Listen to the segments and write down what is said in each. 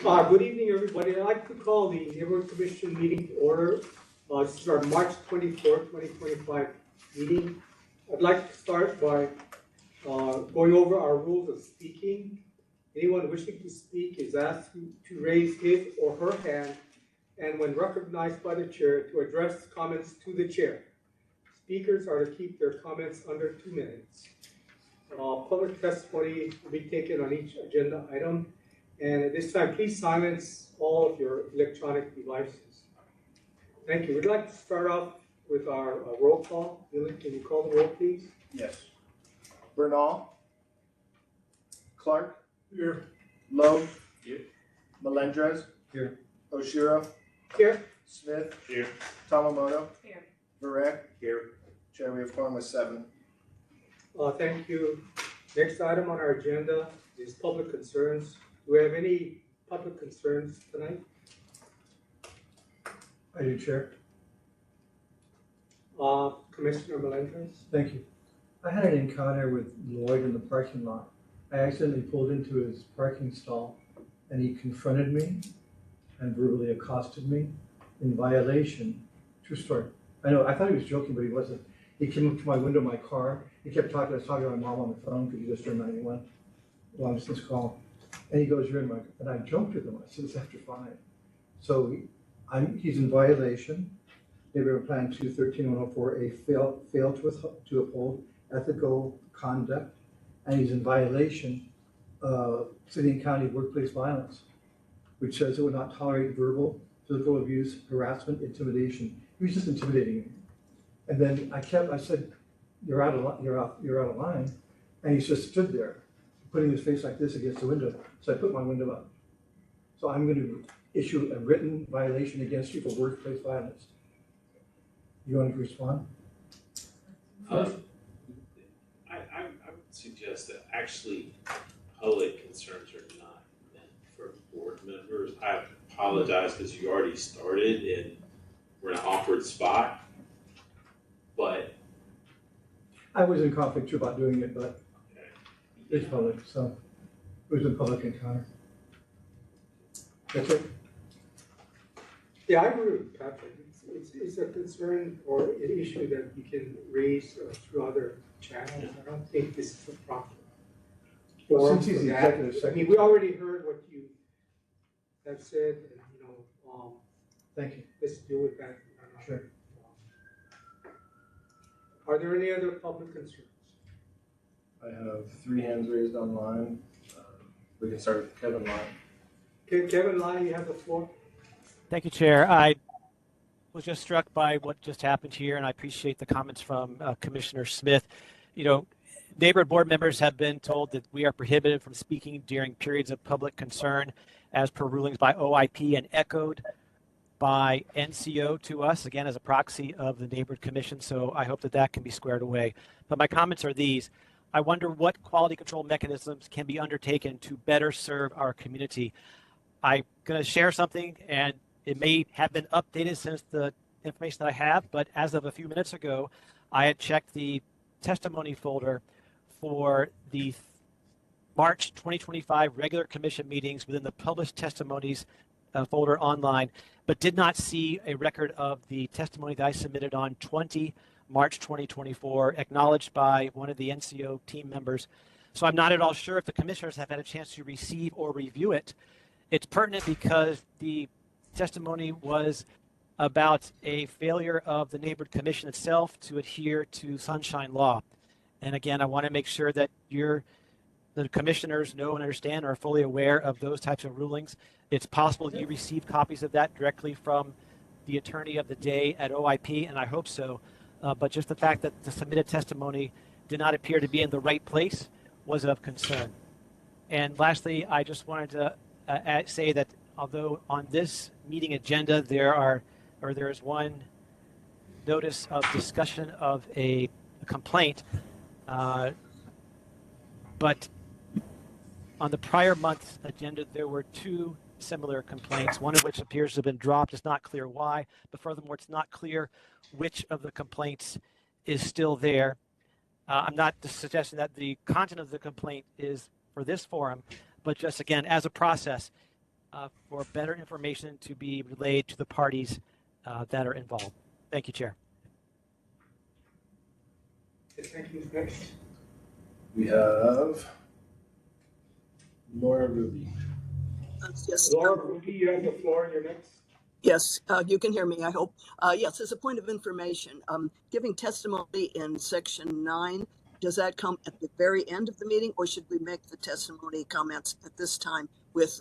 Good evening, everybody. I'd like to call the Neighborhood Commission meeting to order. This is our March 24th, 2025 meeting. I'd like to start by going over our rules of speaking. Anyone wishing to speak is asked to raise his or her hand, and when recognized by the chair, to address comments to the chair. Speakers are to keep their comments under 2 minutes. Public testimony will be taken on each agenda item. And at this time, please silence all of your electronic devices. Thank you. We'd like to start off with our roll call. Dylan, can you call the roll, please? Yes. Bernal. Clark. Here. Lowe. Here. Melendrez. Here. Oshiro. Here. Smith. Here. Tamamoto. Here. Verrek. Here. Chair, we have quorum with 7. Thank you. Next item on our agenda is public concerns. Do we have any public concerns tonight? I do, Chair. Commissioner Melendrez? Thank you. I had an encounter with Lloyd in the parking lot. I accidentally pulled into his parking stall and he confronted me and verbally accosted me in violation. True story. I know, I thought he was joking, but he wasn't. He came up to my window of my car. He kept talking. I was talking to my mom on the phone because he just turned 91. Long distance call. And he goes, "You're in my," and I joked with him. I said, "It's after 5." So he's in violation. Neighborhood Plan 213-104A failed to uphold ethical conduct, and he's in violation of city and county workplace violence, which says it would not tolerate verbal, physical abuse, harassment, intimidation. He was just intimidating me. And then I said, "You're out of line," and he just stood there, putting his face like this against the window. So I put my window up. So I'm going to issue a written violation against you for workplace violence. You want to respond? I would suggest that actually public concerns are not meant for board members. I apologize because you already started and we're in an awkward spot, but I was in conflict too about doing it, but it's public, so it was a public encounter. That's it. Yeah, I agree with Patrick. It's a concern or an issue that you can raise through other channels. I don't think this is a proper Well, forum since he's for the that. executive I secretary. mean, we already heard what you have said, and Thank you. let's deal with that. Sure. Are there any other public concerns? I have 3 hands raised online. We can start with Kevin Lyon. Okay, Kevin Lai, you have the floor. Thank you, Chair. I was just struck by what just happened here, and I appreciate the comments from Commissioner Smith. You know, neighborhood board members have been told that we are prohibited from speaking during periods of public concern as per rulings by OIP and echoed by NCO to us, again, as a proxy of the Neighborhood Commission. So I hope that that can be squared away. But my comments are these. I wonder what quality control mechanisms can be undertaken to better serve our community. I'm going to share something, and it may have been updated since the information that I have, but as of a few minutes ago, I had checked the testimony folder for the March 2025 regular commission meetings within the published testimonies folder online, but did not see a record of the testimony that I submitted on March 2024, acknowledged by one of the NCO team members. So I'm not at all sure if the commissioners have had a chance to receive or review it. It's pertinent because the testimony was about a failure of the Neighborhood Commission itself to adhere to sunshine law. And again, I want to make sure that the commissioners know and understand or are fully aware of those types of rulings. It's possible you received copies of that directly from the attorney of the day at OIP, and I hope so. But just the fact that the submitted testimony did not appear to be in the right place was of concern. And lastly, I just wanted to say that although on this meeting agenda there is one notice of discussion of a complaint, but on the prior month's agenda there were 2 similar complaints, one of which appears to have been dropped. It's not clear why, but furthermore, it's not clear which of the complaints is still there. I'm not suggesting that the content of the complaint is for this forum, but just again, as a process, for better information to be relayed to the parties that are involved. Thank you, Chair. Thank you. Next. We have Laura Ruby. Yes, Laura Ruby, you have the floor. You're next. yes, you can hear me, I hope. Yes, as a point of information, giving testimony in section 9, does that come at the very end of the meeting, or should we make the testimony comments at this time with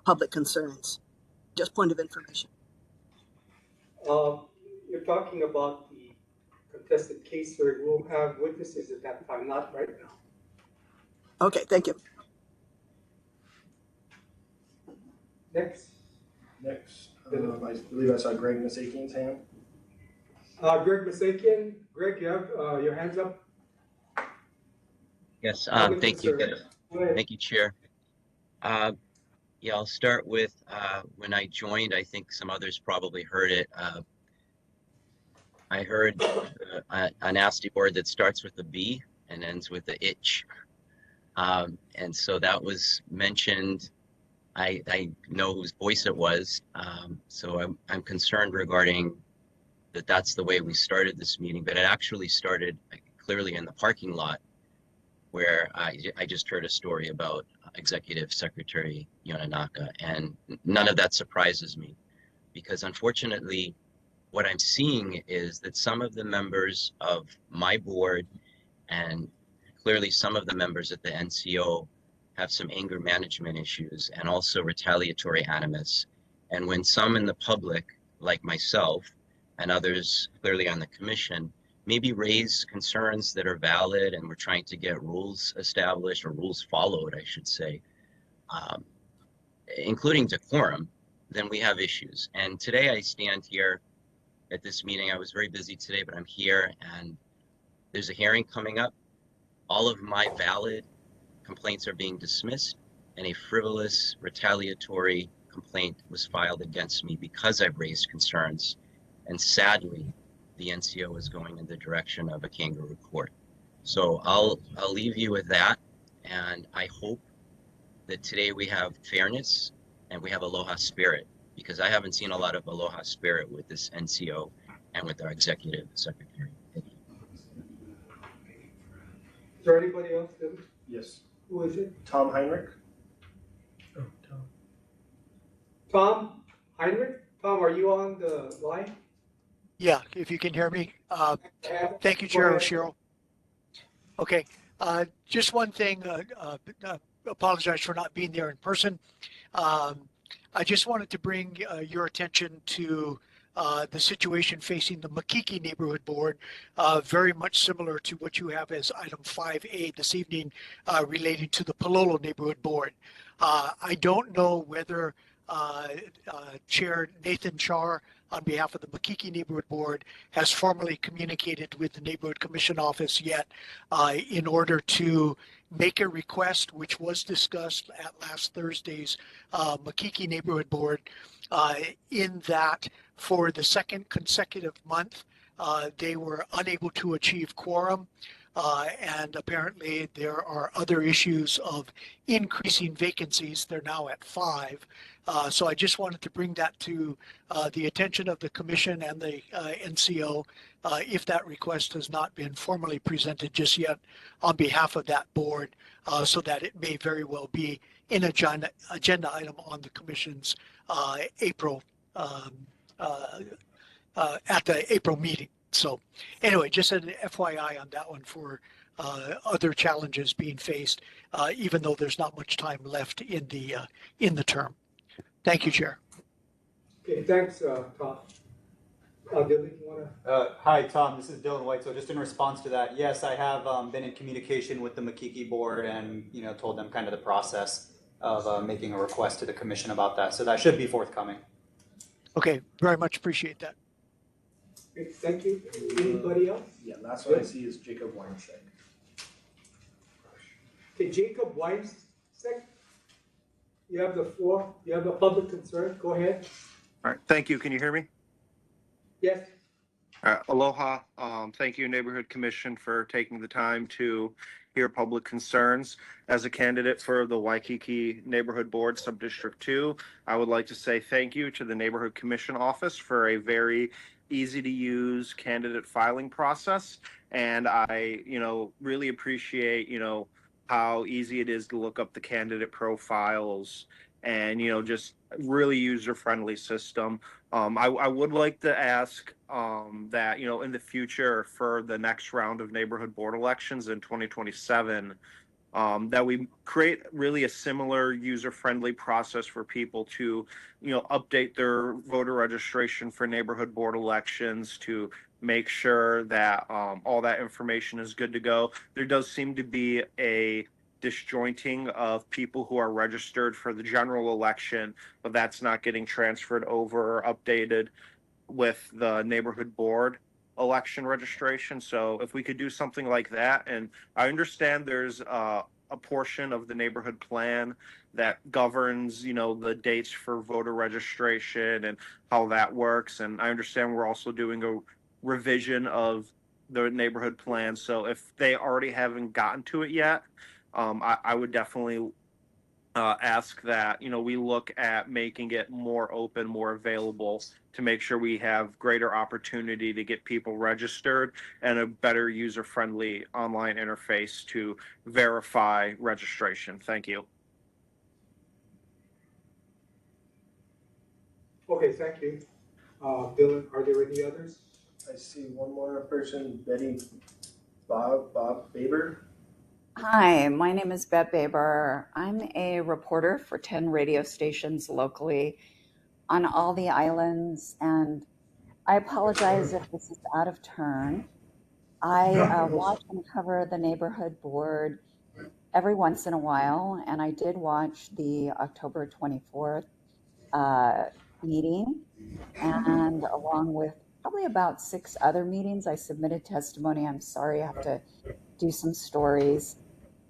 public concerns? Just point of information. You're talking about the contested case where we'll have witnesses at that time, not right now. Okay, thank you. Next. Next, I believe I saw Greg Masakian's hand. Greg Masakian. Greg, you have your hands up. Yes, Public thank you. concern. Go ahead. Thank you, Chair. Yeah, I'll start with when I joined, I think some others probably heard it. I heard a nasty word that starts with a B and ends with a itch. And so that was mentioned. I know whose voice it was. So I'm concerned regarding that's the way we started this meeting, but it actually started clearly in the parking lot, where I just heard a story about Executive Secretary Yonanaka, and none of that surprises me, because unfortunately, what I'm seeing is that some of the members of my board and clearly some of the members at the NCO have some anger management issues and also retaliatory animus. And when some in the public, like myself and others clearly on the commission, maybe raise concerns that are valid and we're trying to get rules established or rules followed, I should say, including decorum, then we have issues. And today I stand here at this meeting. I was very busy today, but I'm here and there's a hearing coming up. All of my valid complaints are being dismissed and a frivolous retaliatory complaint was filed against me because I've raised concerns. And sadly, the NCO is going in the direction of a kangaroo court. So I'll leave you with that. And I hope that today we have fairness and we have aloha spirit, because I haven't seen a lot of aloha spirit with this NCO and with our executive secretary. Thank you. Is there anybody else? Dylan? Yes. Who is it? Tom Heinrich. Oh, Tom. Tom Heinrich? Tom, are you on the line? Yeah, if you can hear me. Thank you, Go Chair ahead. Oshiro. Okay, just one thing, apologize for not being there in person. I just wanted to bring your attention to the situation facing the Makiki Neighborhood Board, very much similar to what you have as item 5A this evening relating to the Palolo Neighborhood Board. I don't know whether Chair Nathan Char, on behalf of the Makiki Neighborhood Board, has formally communicated with the Neighborhood Commission Office yet in order to make a request, which was discussed at last Thursday's Makiki Neighborhood Board, in that for the second consecutive month, they were unable to achieve quorum. And apparently there are other issues of increasing vacancies. They're now at 5. So I just wanted to bring that to the attention of the commission and the NCO if that request has not been formally presented just yet on behalf of that board, so that it may very well be an agenda item on the commission's April at the April meeting. So anyway, just an FYI on that one for other challenges being faced, even though there's not much time left in the term. Thank you, Chair. Okay, thanks, Tom. Dylan, you wanna? Hi, Tom. This is Dylan White. So just in response to that, yes, I have been in communication with the Makiki board and told them kind of the process of making a request to the commission about that. So that should be forthcoming. Okay, very much appreciate that. Okay, thank you. Anybody else? Yeah, last one I see is Jacob Weinstein. Okay, Jacob Weinstein, you have the floor. You have a public concern. Go ahead. All right, thank you. Can you hear me? Yes. Aloha. Thank you, Neighborhood Commission, for taking the time to hear public concerns. As a candidate for the Waikiki Neighborhood Board, Subdistrict 2, I would like to say thank you to the Neighborhood Commission Office for a very easy to use candidate filing process. And I, really appreciate, how easy it is to look up the candidate profiles and, just really user-friendly system. I would like to ask that, in the future for the next round of neighborhood board elections in 2027, that we create really a similar user-friendly process for people to, update their voter registration for neighborhood board elections to make sure that all that information is good to go. There does seem to be a disjointing of people who are registered for the general election, but that's not getting transferred over or updated with the neighborhood board election registration. So if we could do something like that, and I understand there's a portion of the neighborhood plan that governs, the dates for voter registration and how that works. And I understand we're also doing a revision of the neighborhood plan. So if they already haven't gotten to it yet, I would definitely ask that, we look at making it more open, more available to make sure we have greater opportunity to get people registered and a better user-friendly online interface to verify registration. Thank you. Okay, thank you. Dylan, are there any others? I see one more person, Bob Faber. Hi, my name is Beth Baber. I'm a reporter for 10 radio stations locally on all the islands, and I apologize if this is out of turn. I watch and cover the neighborhood board every once in a while, and I did watch the October 24th meeting, and along with probably about 6 other meetings, I submitted testimony. I'm sorry, I have to do some stories.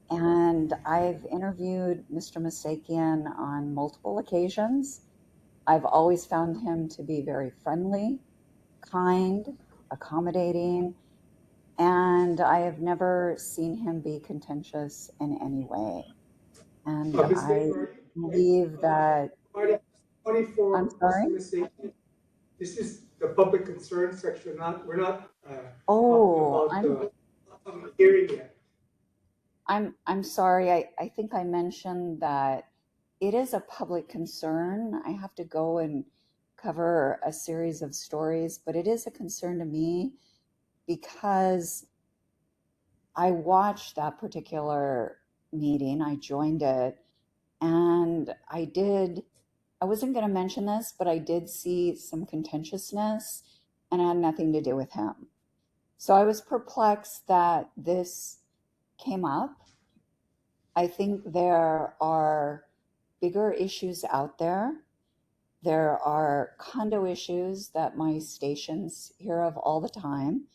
And I've interviewed Mr. Masakian on multiple occasions. I've always found him to be very friendly, kind, accommodating, and I have never seen him be contentious in any way. And I believe that, 24, I'm sorry? This is the public concern section, we're not Oh, talking about the hearing yet. I'm sorry. I think I mentioned that it is a public concern. I have to go and cover a series of stories, but it is a concern to me because I watched that particular meeting. I joined it, and I wasn't going to mention this, but I did see some contentiousness, and it had nothing to do with him. So I was perplexed that this came up. I think there are bigger issues out there. There are condo issues that my stations hear of all the time,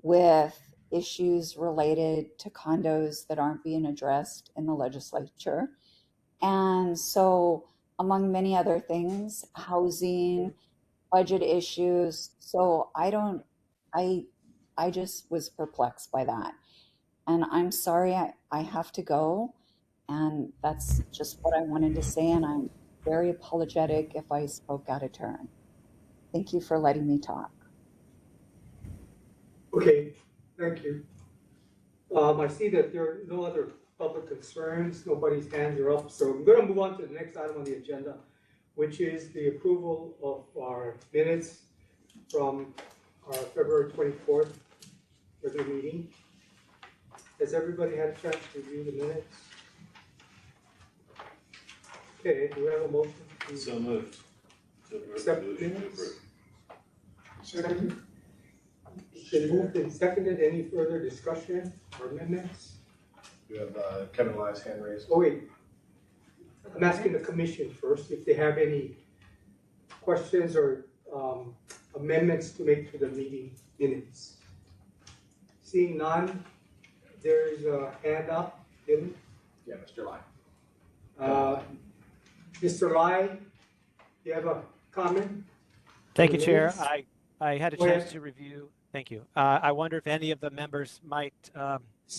with issues related to condos that aren't being addressed in the legislature. And so, among many other things, housing, budget issues. So I just was perplexed by that. And I'm sorry, I have to go. And that's just what I wanted to say. And I'm very apologetic if I spoke out of turn. Thank you for letting me talk. Okay, thank you. I see that there are no other public concerns. Nobody's hands are up. So I'm going to move on to the next item on the agenda, which is the approval of our minutes from our February 24th regular meeting. Has everybody had a chance to review the minutes? Okay, do we have a motion? So moved. Accept the minutes? Second. Been moved and seconded. Any further discussion or amendments? You have Kevin Ly's hand raised. Oh, wait. I'm asking the commission first if they have any questions or amendments to make to the meeting minutes. Seeing none, there's a hand up. Dylan? Yeah, Mr. Lai. Mr. Lai, you have a comment? Thank you, Chair. I had a Go ahead. chance to review. Thank you. I wonder if any of the members might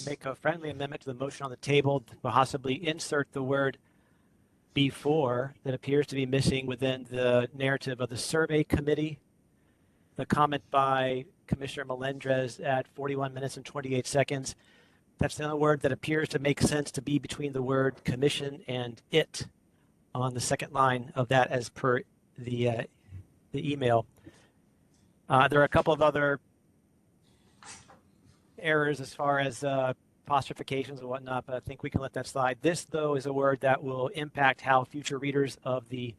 make a friendly amendment to the motion on the table to possibly insert the word before that appears to be missing within the narrative of the survey committee. The comment by Commissioner Melendrez at 41 minutes and 28 seconds. That's the only word that appears to make sense to be between the word commission and it on the second line of that as per the email. There are a couple of other errors as far as apostrophications and whatnot, but I think we can let that slide. This, though, is a word that will impact how future readers of the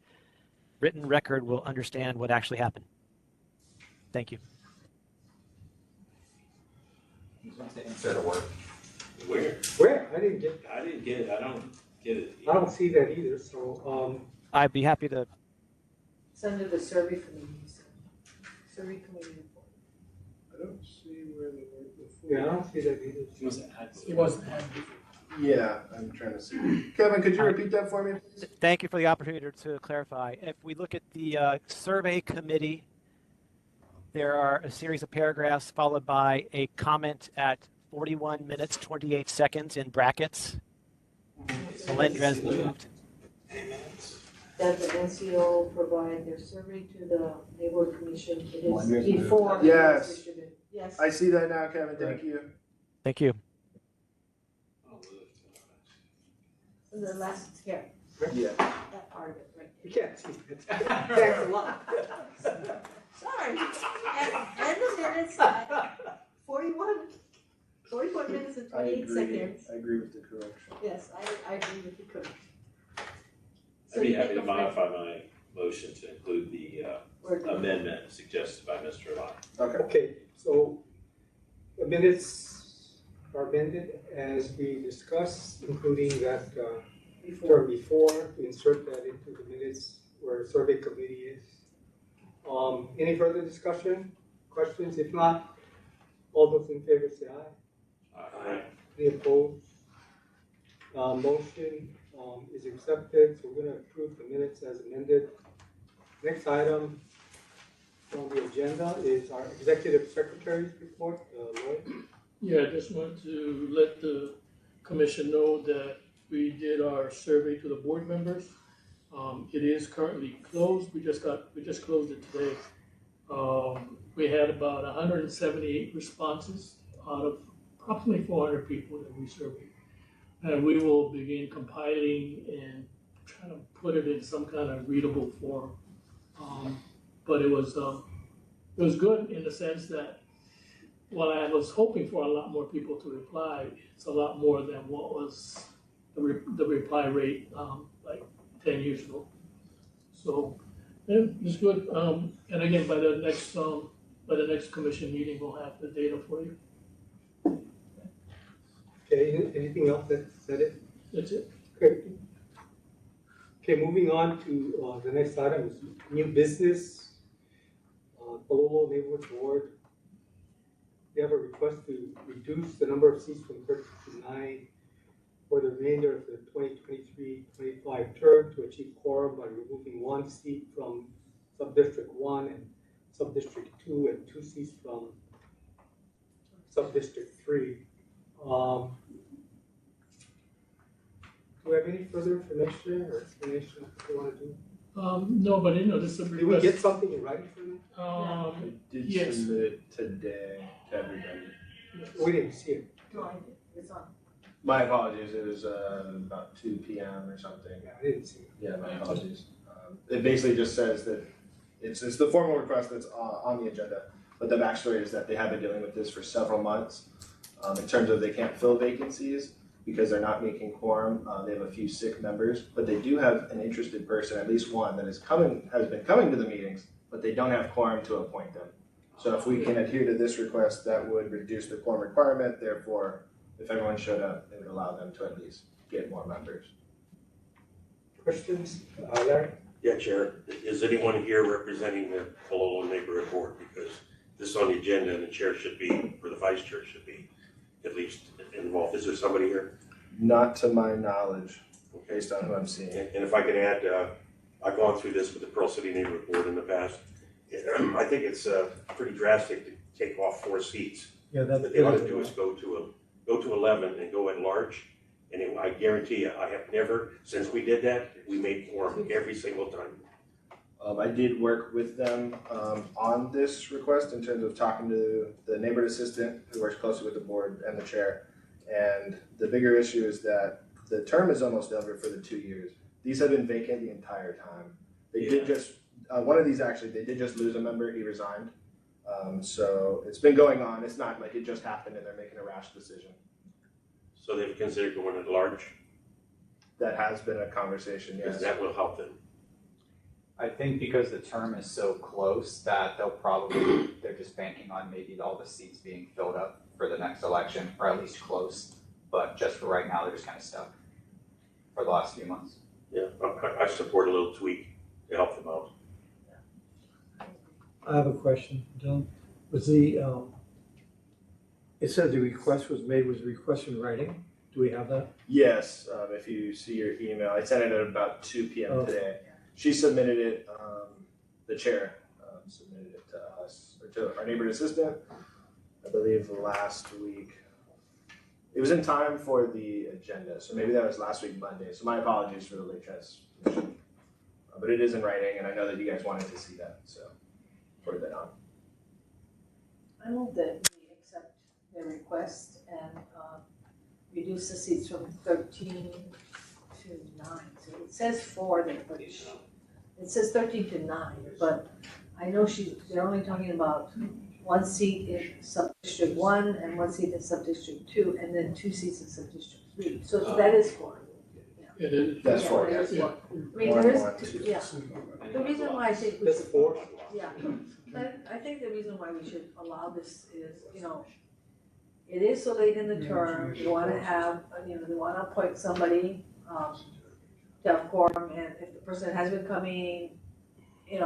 written record will understand what actually happened. Thank you. Insert a word. Where? I didn't get, I didn't get it. I don't get it. I don't see that either, so, I'd be happy to. It's under the survey committee. Survey committee report. I don't see where the word before. yeah, I don't see that either. It wasn't added. It wasn't added. Yeah, I'm trying to see. Kevin, could you repeat that for me, please? Thank you for the opportunity to clarify. If we look at the survey committee, there are a series of paragraphs followed by a comment at 41 minutes, 28 seconds in brackets. Melendrez moved. That the NCO provide their survey to the neighborhood commission. It is Wonders. before. Yes. Distributed. Yes. I see that now, Kevin. Thank you. Thank you. And the last, here, Yeah. that part of it, right You there. can't see it. Thanks a lot. Sorry. And the minutes, 41 minutes and 28 seconds. I agree with the correction. Yes, I agree with the correction. I'd be happy to modify my motion to include the Word. amendment suggested by Mr. Lott. Okay. Okay, so the minutes are amended as we discussed, including that term before, to insert that into the minutes where survey committee is. Any further discussion, questions? If not, all those in favor say aye. Aye. Any opposed? Motion is accepted, so we're gonna approve the minutes as amended. Next item on the agenda is our executive secretary's report, Lloyd. Yeah, I just want to let the commission know that we did our survey to the board members. It is currently closed. We just closed it today. We had about 178 responses out of approximately 400 people that we surveyed. And we will begin compiling and trying to put it in some kind of readable form. But it was good in the sense that while I was hoping for a lot more people to reply, it's a lot more than what was the reply rate like 10 years ago. So yeah, it's good. And again, by the next commission meeting, we'll have the data for you. Okay, anything else that's it? That's it. Okay. Okay, moving on to the next item is new business. Palolo Neighborhood Board. We have a request to reduce the number of seats from 13 to 9 for the remainder of the 2023-25 term to achieve quorum by removing 1 seat from Subdistrict 1 and Subdistrict 2 and 2 seats from Subdistrict 3. Do we have any further information or explanation of what you want to do? No, but this is a Did we request. get something in writing from them? I did Yes. submit it today to everybody. We didn't see it. No, I did. It's on. My apologies, it was about 2 p.m. or something. Yeah, I didn't see it. Yeah, my apologies. It basically just says that it's the formal request that's on the agenda, but the backstory is that they have been dealing with this for several months. In terms of they can't fill vacancies because they're not making quorum. They have a few sick members, but they do have an interested person, at least one, that has been coming to the meetings, but they don't have quorum to appoint them. So if we can adhere to this request, that would reduce the quorum requirement. Therefore, if everyone showed up, it would allow them to at least get more members. Questions? Larry? Yeah, Chair. Is anyone here representing the Palolo Neighborhood Board? Because this is on the agenda and the chair should be, or the vice chair should be at least involved. Is there somebody here? Not to my knowledge, based on who I'm seeing. And if I could add, I've gone through this with the Pearl City Neighborhood Board in the past, I think it's pretty drastic to take off 4 seats. Yeah, that's. What they ought to do is go to 11 and go at large. And I guarantee you, I have never, since we did that, we made quorum every single time. I did work with them on this request in terms of talking to the neighborhood assistant who works closely with the board and the chair. And the bigger issue is that the term is almost over for the 2 years. These have been vacant the entire time. They did just, one of these actually, they did just lose a member, he resigned. So it's been going on. It's not like it just happened and they're making a rash decision. So they've considered going at large, That has been a conversation, because yes. that will help them. I think because the term is so close that they're just banking on maybe all the seats being filled up for the next election, or at least close. But just for right now, they're just kind of stuck for the last few months. Yeah, I support a little tweak to help them out. I have a question, Dylan. Was the, it said the request was made, was the request in writing? Do we have that? Yes, if you see your email, I sent it at about 2 p.m. today. She submitted it, the chair submitted it to us, or to our neighborhood assistant, I believe last week. It was in time for the agenda, so maybe that was last week Monday, so my apologies for the late transmission. But it is in writing, and I know that you guys wanted to see that, so forward that on. I move that we accept their request and reduce the seats from 13 to 9. So it says 4 there, but it says 13 to 9, but I know they're only talking about 1 seat in sub-district 1 and 1 seat in sub-district 2, and then 2 seats in sub-district 3. So that is 4. It is. That's Yeah, 4, there yes. is 4. I mean, there is, yeah. The reason why I think we That's should, 4. yeah, but I think the reason why we should allow this is, it is so late in the term, you wanna have, they wanna appoint somebody, to have quorum, and if the person has been coming, it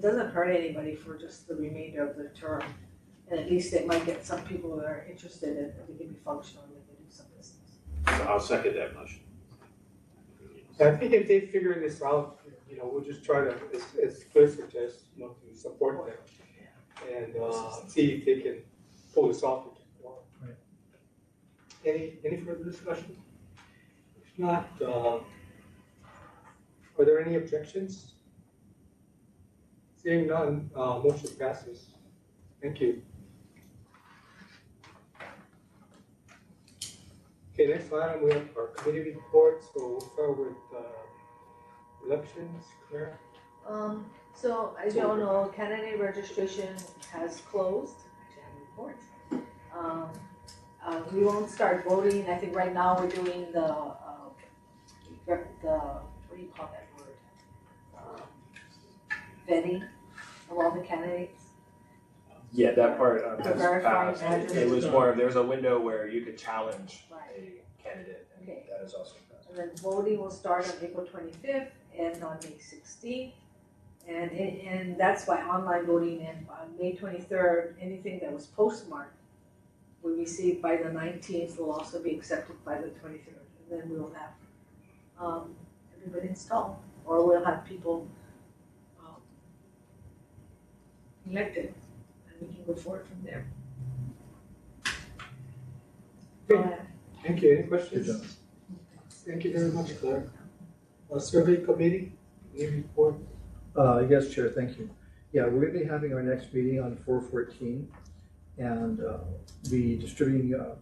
doesn't hurt anybody for just the remainder of the term. And at least it might get some people that are interested in, they can be functional, and they can do some business. I'll second that motion. I think if they're figuring this out, we'll just try to, as Claire suggests, to support them. And see if they can pull this off. Right. Any further discussion? If not, are there any objections? Seeing none, motion passes. Thank you. Okay, next item, we have our committee reports, so we'll start with elections. Claire? So as you all know, candidate registration has closed. Actually, I have a report. We won't start voting. I think right now we're doing the what do you call that word? Vetting of all the candidates. Yeah, that part To has verify passed. addresses. It was more of, there was a window where you could challenge Right. a candidate, and Okay. that is also passed. And then voting will start on April 25th and on May 16th. And that's why online voting, and on May 23rd, anything that was postmarked we received by the 19th will also be accepted by the 23rd. And then we'll have everybody installed, or we'll have people elected, and we can go forward from there. Okay. Thank you. Any questions? Good job. Thank you very much, Claire. Survey committee, any report? Yes, Chair, thank you. Yeah, we're gonna be having our next meeting on 4/14 and be distributing, we are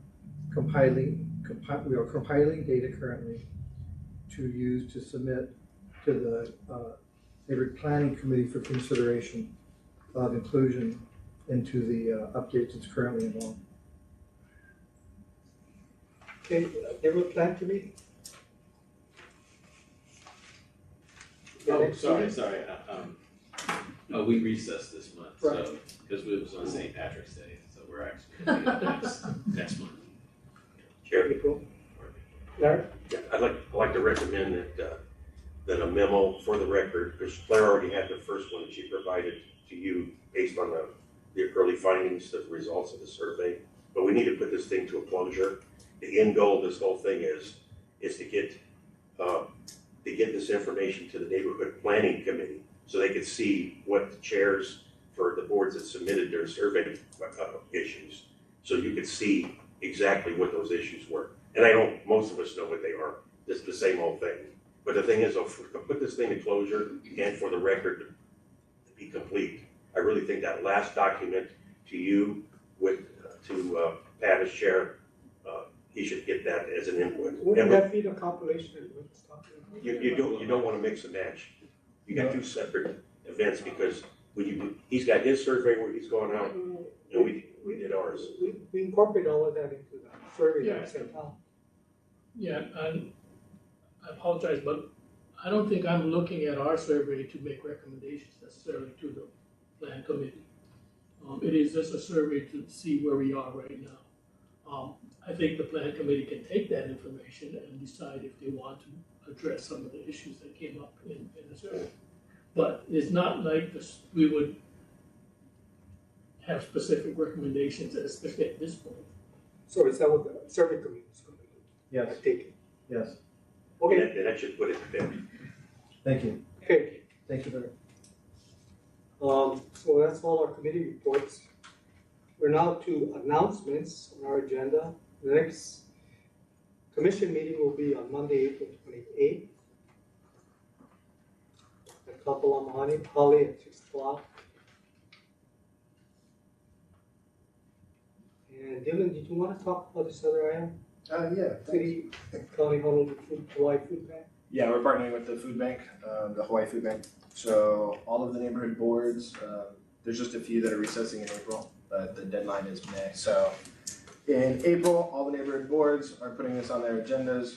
compiling data currently to use to submit to the neighborhood planning committee for consideration of inclusion into the updates that's currently involved. Okay, neighborhood plan committee? Oh, sorry. We recessed this month, Right. so, because it was on St. Patrick's Day, so we're actually gonna do it next month. Chair, April. Larry? yeah, I'd like to recommend that a memo for the record, because Claire already had the first one that she provided to you based on the early findings, the results of the survey. But we need to put this thing to a closure. The end goal of this whole thing is to get this information to the neighborhood planning committee so they could see what the chair's for the boards that submitted their survey issues, so you could see exactly what those issues were. And I know most of us know what they are, it's the same old thing. But the thing is, to put this thing to closure and for the record to be complete, I really think that last document to you with, to Pat as chair, he should get that as an input. Wouldn't that be the compilation of what's talking about? You don't wanna mix and match. You got two separate events because when he's got his survey where he's going out, and we did ours. We incorporate all of that into the survey Yeah. that we sent out. Yeah, and I apologize, but I don't think I'm looking at our survey to make recommendations necessarily to the plan committee. It is just a survey to see where we are right now. I think the plan committee can take that information and decide if they want to address some of the issues that came up in the survey. But it's not like this, we would have specific recommendations, especially at this point. So is that what the survey committee is going to do? Yes, I take it. yes. Okay, And that should put it to bed. Thank you. okay. Thank you very much. So that's all our committee reports. We're now to announcements on our agenda. The next commission meeting will be on Monday, April 28th. At Kapalamahani, Pali at 6 o'clock. And Dylan, did you want to talk about this other item? Yeah. City, County Honolulu Hawaii Food Bank? Yeah, we're partnering with the food bank, the Hawaii Food Bank. So all of the neighborhood boards, there's just a few that are recessing in April, but the deadline is May. So in April, all the neighborhood boards are putting this on their agendas,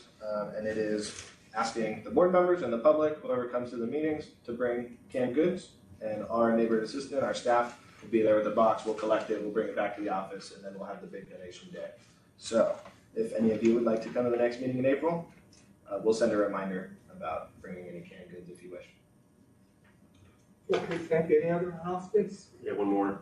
and it is asking the board members and the public, whoever comes to the meetings, to bring canned goods. And our neighborhood assistant, our staff, will be there with the box. We'll collect it, we'll bring it back to the office, and then we'll have the big donation day. So if any of you would like to come to the next meeting in April, we'll send a reminder about bringing any canned goods if you wish. Okay, thank you. Any other announcements? Yeah, one more,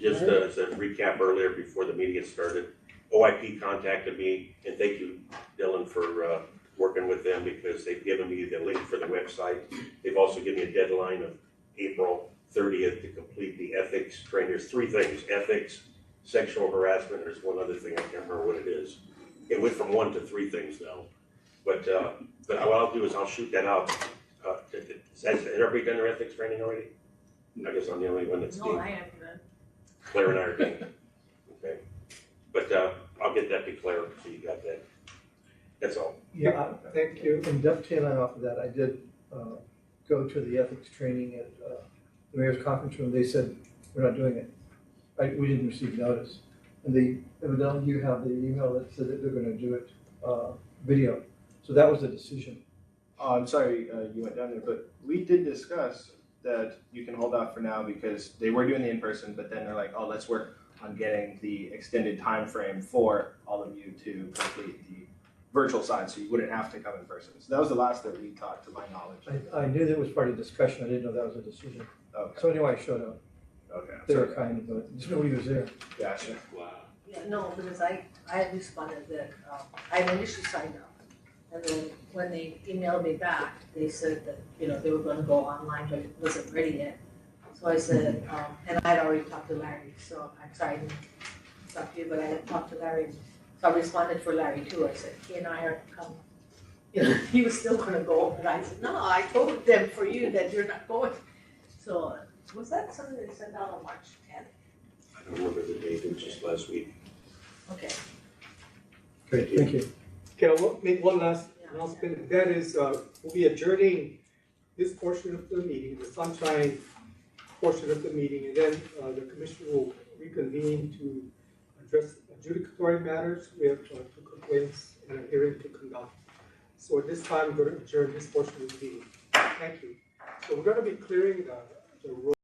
just as a recap earlier before the meeting gets started. OIP contacted me, and thank you, Dylan, for working with them because they've given me the link for the website. They've also given me a deadline of April 30th to complete the ethics training. There's three things: ethics, sexual harassment. There's one other thing, I can't remember what it is. It went from 1 to 3 things now. But what I'll do is I'll shoot that out. Has everybody done their ethics training already? I guess I'm the only one that's No, I haven't done. Claire and I are doing. Okay. But I'll get that to Claire, so you got that. That's all. Yeah, Thank you. and dovetailing off of that, I did go to the ethics training at the mayor's conference room. They said, we're not doing it. We didn't receive notice. And they, evidently you have the email that said that they're gonna do it video. So that was the decision. Oh, I'm sorry you went down there, but we did discuss that you can hold off for now because they were doing the in-person, but then they're like, oh, let's work on getting the extended time frame for all of you to complete the virtual side, so you wouldn't have to come in person. So that was the last that we talked, to my knowledge. I knew that was part of the discussion. I didn't know that was a decision. Okay. So anyway, I showed up. Okay. They were kind, but nobody was there. Gotcha. Wow. Yeah, no, because I had responded that, I had initially signed up. And then when they emailed me back, they said that, they were gonna go online, but it wasn't ready yet. So I said, and I had already talked to Larry, so I'm sorry, I didn't talk to you, but I had talked to Larry. So I responded for Larry too. I said, he and I are coming. He was still gonna go, but I said, no, I told them for you that you're not going. So, was that something they sent out on March 10th? I don't remember the date, it was just last week. Okay. Great, thank you. Okay, I'll make one last announcement. That is, we'll be adjourning this portion of the meeting, the sunshine portion of the meeting, and then the commission will reconvene to address adjudicatory matters. We have 2 complaints and a hearing to conduct. So at this time, we're going to adjourn this portion of the meeting. Thank you. So we're going to be clearing the room.